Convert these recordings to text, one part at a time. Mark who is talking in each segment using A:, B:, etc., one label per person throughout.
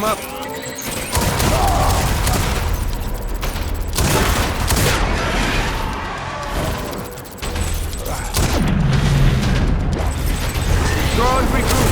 A: him up. Draw and regroup.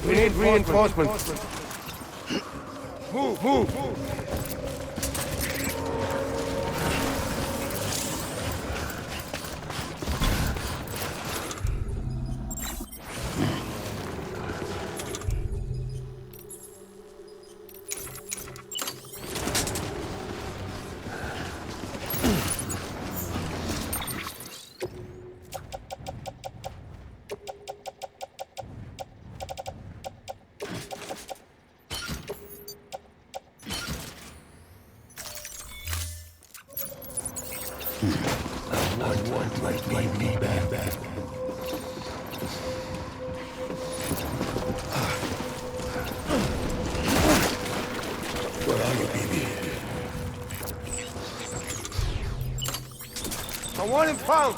A: We need reinforcements. Move.
B: Where are you, baby?
A: I want him found.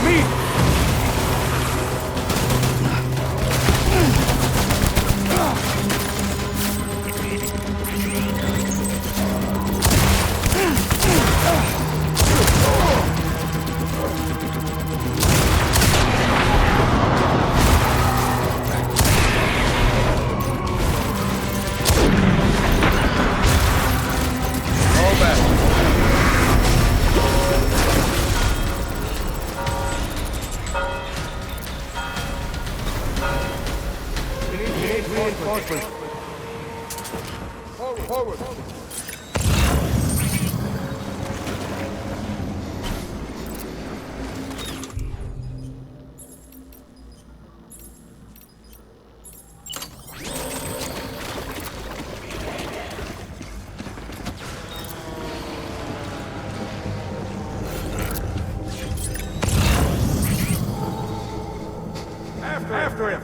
A: Me! Reinforcements. Forward. After him.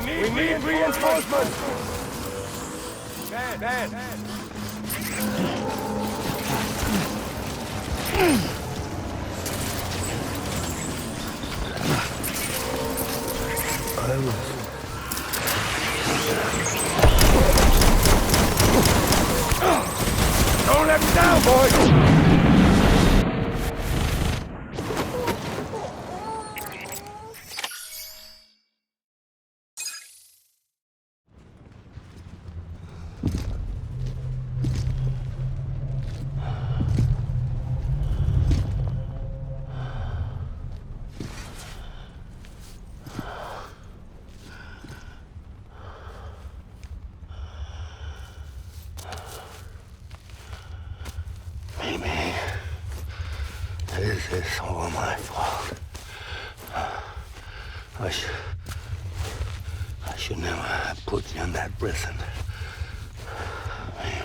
A: We need reinforcements! Bad. Don't let me down, boys!
C: Amy, this is all my fault. I should never have put you in that prison. Amy.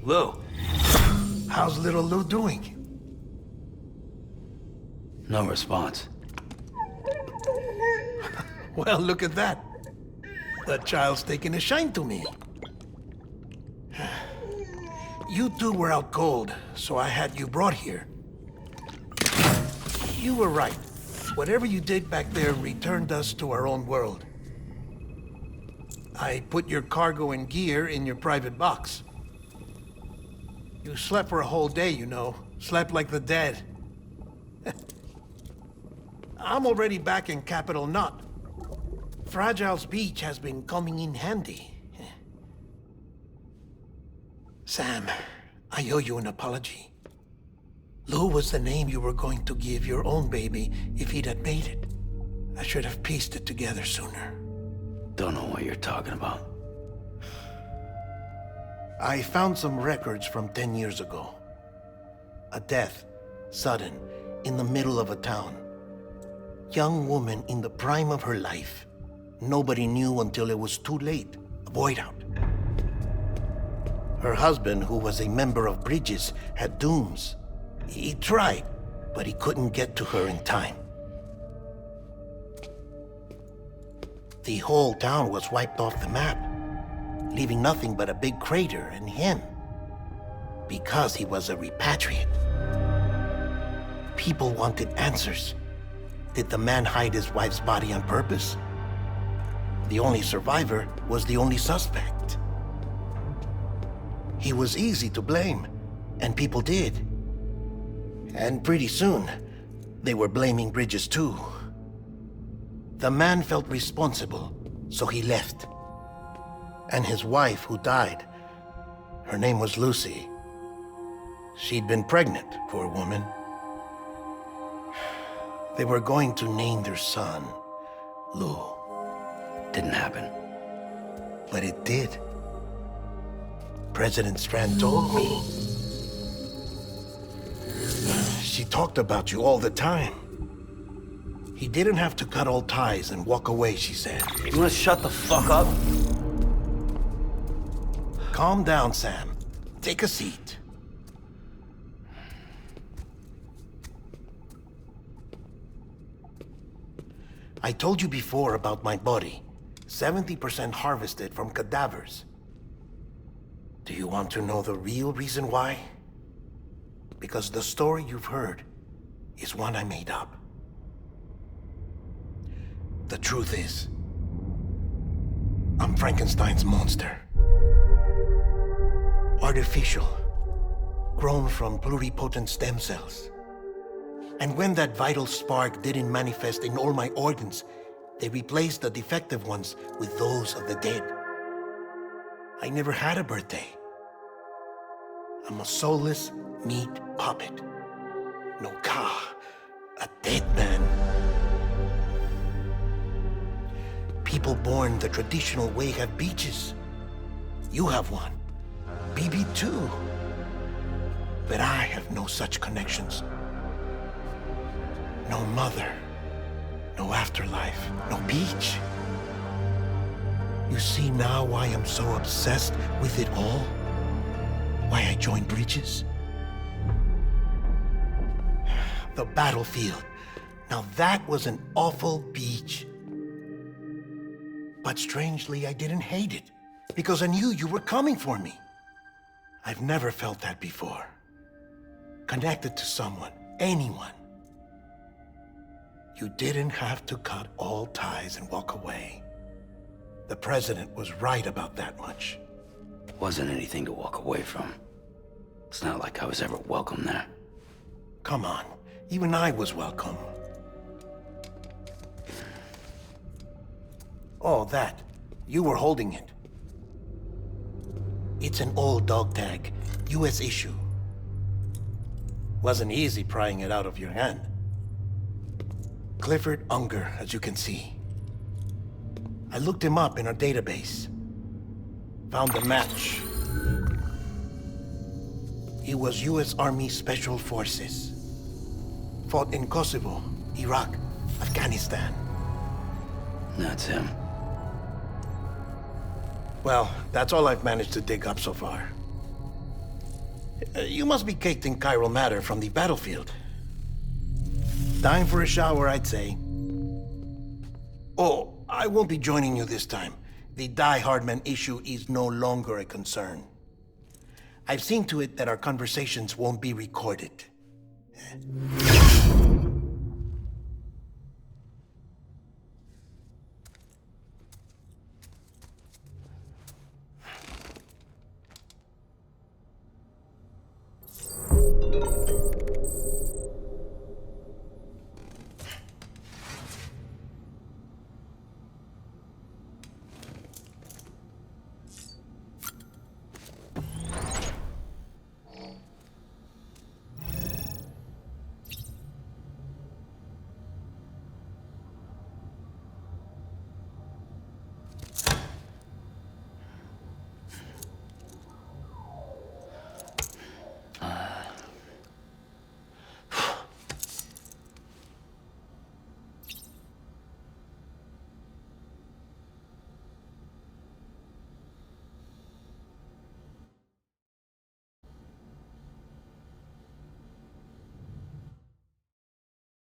B: Lou, how's little Lou doing?
C: No response.
B: Well, look at that. That child's taking a shine to me. You two were out cold, so I had you brought here. You were right. Whatever you did back there returned us to our own world. I put your cargo and gear in your private box. You slept for a whole day, you know. Slept like the dead. I'm already back in Capital Knot. Fragile's beach has been coming in handy. Sam, I owe you an apology. Lou was the name you were going to give your own baby if he'd had made it. I should have pieced it together sooner.
C: Don't know what you're talking about.
B: I found some records from 10 years ago. A death, sudden, in the middle of a town. Young woman in the prime of her life. Nobody knew until it was too late. A void out. Her husband, who was a member of Bridges, had dooms. He tried, but he couldn't get to her in time. The whole town was wiped off the map, leaving nothing but a big crater and him. Because he was a repatriate. People wanted answers. Did the man hide his wife's body on purpose? The only survivor was the only suspect. He was easy to blame, and people did. And pretty soon, they were blaming Bridges too. The man felt responsible, so he left. And his wife, who died, her name was Lucy. She'd been pregnant, poor woman. They were going to name their son Lou.
C: Didn't happen.
B: But it did. President Strand told me. She talked about you all the time. He didn't have to cut all ties and walk away, she said.
C: You wanna shut the fuck up?
B: Calm down, Sam. Take a seat. I told you before about my body. 70% harvested from cadavers. Do you want to know the real reason why? Because the story you've heard is one I made up. The truth is, I'm Frankenstein's monster. Artificial, grown from pluripotent stem cells. And when that vital spark didn't manifest in all my organs, they replaced the defective ones with those of the dead. I never had a birthday. I'm a soulless meat puppet. No ka, a dead man. People born the traditional way have beaches. You have one. BB too. But I have no such connections. No mother. No afterlife. No beach. You see now why I'm so obsessed with it all? Why I joined Bridges? The battlefield. Now that was an awful beach. But strangely, I didn't hate it, because I knew you were coming for me. I've never felt that before. Connected to someone, anyone. You didn't have to cut all ties and walk away. The president was right about that much.
C: Wasn't anything to walk away from. It's not like I was ever welcome there.
B: Come on, even I was welcome. Oh, that. You were holding it. It's an old dog tag, US issue. Wasn't easy prying it out of your hand. Clifford Unger, as you can see. I looked him up in our database. Found a match. He was US Army Special Forces. Fought in Kosovo, Iraq, Afghanistan.
C: That's him.
B: Well, that's all I've managed to dig up so far. You must be caked in chiral matter from the battlefield. Time for a shower, I'd say. Oh, I won't be joining you this time. The Die Hardman issue is no longer a concern. I've seen to it that our conversations won't be recorded.